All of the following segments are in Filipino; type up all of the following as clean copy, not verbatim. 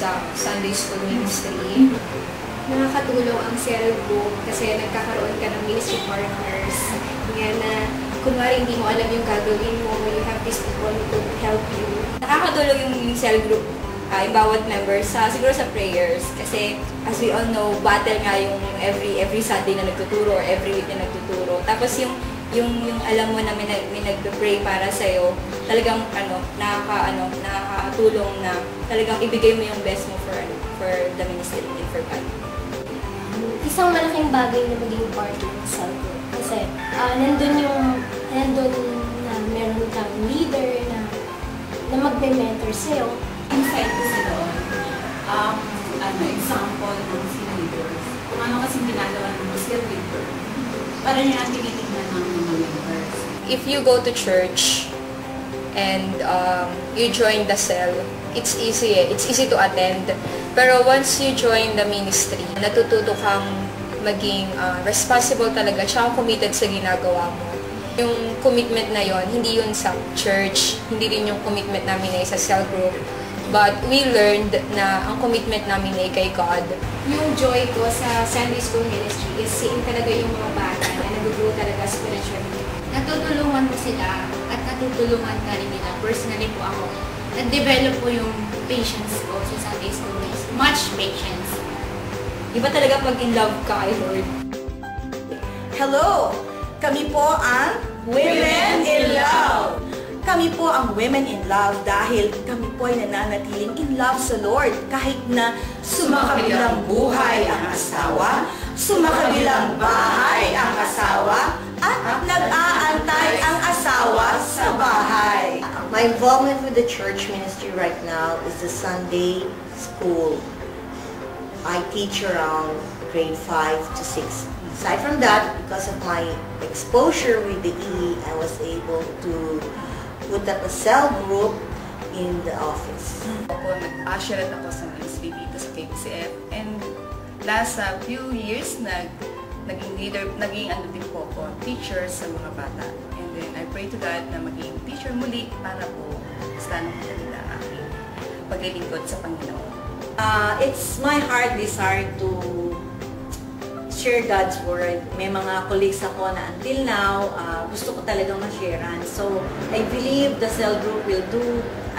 sa Sunday School Ministry? Nakakatulong ang cell group kasi nagkakaroon ka ng ministry partners. Yan na, kunwari hindi mo alam yung gagawin mo, you have these people who could help you. Nakakatulong yung cell group, yung bawat member, siguro sa prayers. Kasi as we all know, battle nga yung every Sunday na nagtuturo or every week na nagtuturo. Tapos yung alam mo na may nagpe-pray para sa'yo, talagang nakakatulong na talagang ibigay mo yung best mo for the ministry and for God. Isang malaking bagay na maging part ng cell group. Kasi nandun na meron kang leader na magme-mentor sa'yo. Insight ko sa doon, example ng sino leaders. Kung ano kasi ginagawa ng skill leader, para niya ang tinitingnan ng mga members. If you go to church and you join the cell, it's easy It's easy to attend. Pero once you join the ministry, natututo kang maging responsible talaga, tsaka committed sa ginagawa mo. Yung commitment na yon, hindi yun sa church, hindi rin yung commitment namin ay sa cell group. But we learned na ang commitment namin ay kay God. Yung joy ko sa Sunday School Ministry is seeing talaga yung mga bata na nag-grow talaga spiritually. Natutulungan mo sila at natutulungan ka rin nila. Personally po ako, nag-develop po yung patience ko sa Sunday School Ministry. Much patience. Iba talaga pag in love ka kay Lord. Hello! Kami po ang Women in Love! Kami po ang Women in Love dahil kami po ay nananatiling in love sa Lord kahit na sumakabilang buhay ang asawa, sumakabilang bahay ang asawa, at nag-aantay ang asawa sa bahay. My involvement with the church ministry right now is the Sunday school. I teach around grade 5 to 6. Aside from that, because of my exposure with the E, I was able to put up a cell group in the office. Nag-usher ako sa ministry dito sa KBCF, and last few years naging ano din po ako, teacher sa mga bata. And then I pray to God na maging teacher muli para po sa tanong nila aking paglilingkod sa Panginoon. It's my heart desire to share God's Word. May mga colleagues ako na until now, gusto ko talagang ma-sharean. So, I believe the cell group will do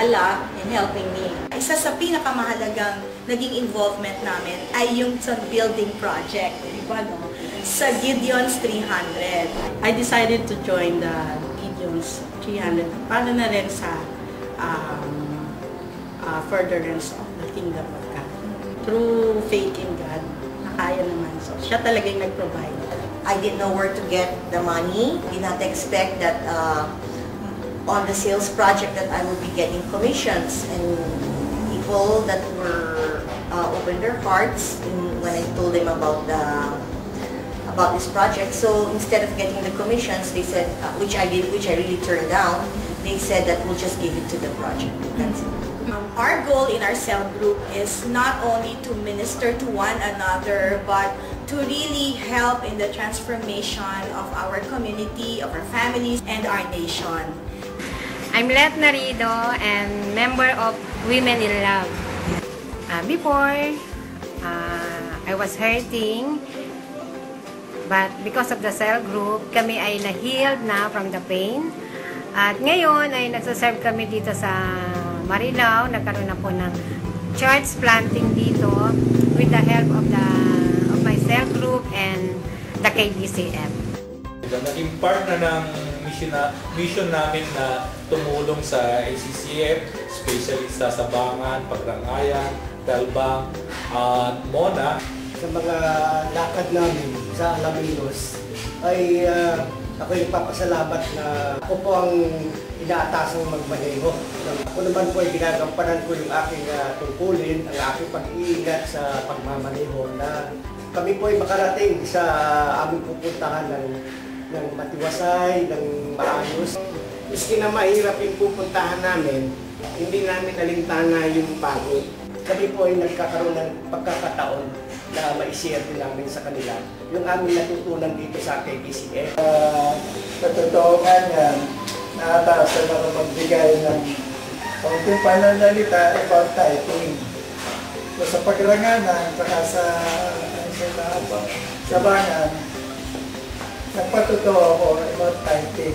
a lot in helping me. Isa sa pinakamahalagang naging involvement namin ay yung sa building project, di ba, no? Sa Gideon's 300. I decided to join the Gideon's 300 para na rin sa furtherance of the kingdom of God. Through faith in God, kaya naman. So, siya talaga yung nag-provide. I didn't know where to get the money. Did not expect that on the sales project that I would be getting commissions, and people that were opened their hearts when I told them about this project. So instead of getting the commissions, they said, which I really turned down. They said that we'll just give it to the project. That's it. Our goal in our cell group is not only to minister to one another, but to really help in the transformation of our community, of our families, and our nation. I'm Let Narido and member of Women in Love. Before, I was hurting, but because of the cell group, kami ay na-healed na from the pain. At ngayon ay nagsaserve kami dito sa Marilao, nagkaroon na po ng church planting dito with the help of my cell group and the KBCF. Naging part na ng mission namin na tumulong sa ACCF, especially sa Sabangan, Pagrangayan, Talbang, at Mona. Sa mga lakad namin sa Alaminos ay ako yung papasalamat na ako po ang inaatasang magmaneho. Ako naman po ay ginagampanan ko yung aking tungkulin, ang aking pag-iingat sa pagmamaneho na kami po ay makarating sa aming pupuntahan ng matiwasay, ng maayos. Miski na mahirap yung pupuntahan namin, hindi namin alintana yung pagod. Kami po ay nagkakaroon ng pagkakataon na ma-share din namin sa kanila yung aming natutunan dito sa KBCF. Sa totoo nga yan, nakataasan ako magbigay ng kaunting pananalita about typing. sa pagranganan, saka sa sabangan, nagpatuto ako about typing.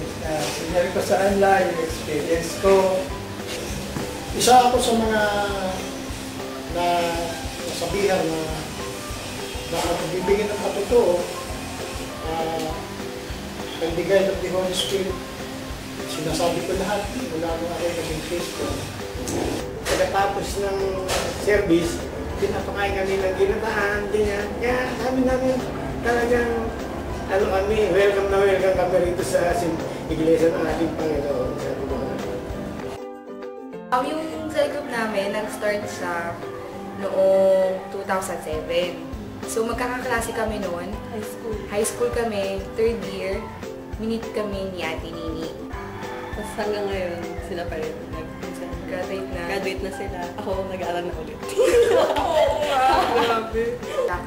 Sinari ko sa kanila yung experience ko. Isa ako sa mga na nasabihan na bibigyan ng katotoo, kandigay ng the Holy Spirit. Sinasabi ko lahat, wala akong ako naging Kristo. Pagkatapos ng service, pinapakain kami ng ginataan, ganyan. Kaya namin talagang welcome na welcome kami rito sa iglesia ng ating Panginoon. Yung cell group namin, nag-start sa noong 2007. So magkakaklase kami noon. High school kami, 3rd year. Minit kami ni Ate Nini. Tapos hanggang ngayon, sila pa rin. Graduate na sila. Ako, nag-aaral na ulit. Grabe.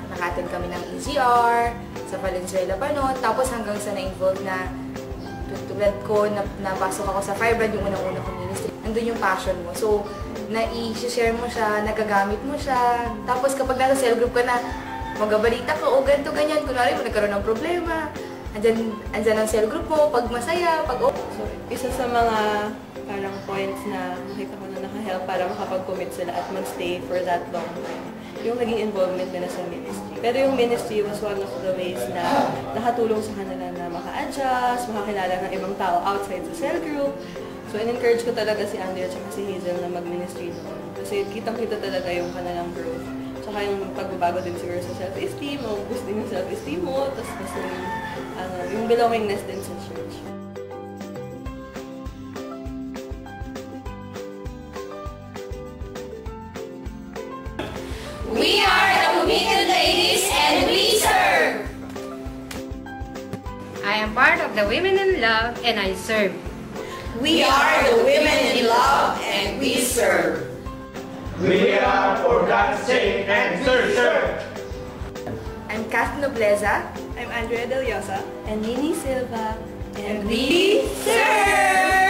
Nakatin kami ng EGR, sa Valenzuela pa noon. Tapos hanggang sa na-involve na tulad ko, napasok ako sa Firebrand, yung unang-unang kong ministry. Andun yung passion mo. So, na-i-share mo siya, nagagamit mo siya. Tapos kapag nasa cell group ka na, magabalita ka o ganito, ganyan. Kunwari mo, nagkaroon ng problema. Andyan ang cell group mo, pag masaya, pag So, isa sa mga parang points na nakita ko na naka-help para makapag-commit sila at mag-stay for that long time, yung naging involvement nila sa ministry. Pero yung ministry was one of the ways na nakatulong sa kanila na maka-adjust, makakilala ng ibang tao outside sa cell group. So, in-encourage ko talaga si Andrea at si Hazel na mag-ministry noon. Kasi kitang-kita talaga yung kanilang growth. Tsaka yung pagbabago din siguro sa self-esteem, o boost din yung self-esteem mo, tapos kasi yung belongingness din sa church. We are the Committed Ladies and we serve! I am part of the Women in Love and I serve. We are the Women in Love and we serve. We are for God's sake and serve. I'm Kath Nobleza. I'm Andrea Del Llosa. And Nini Silva. And we serve!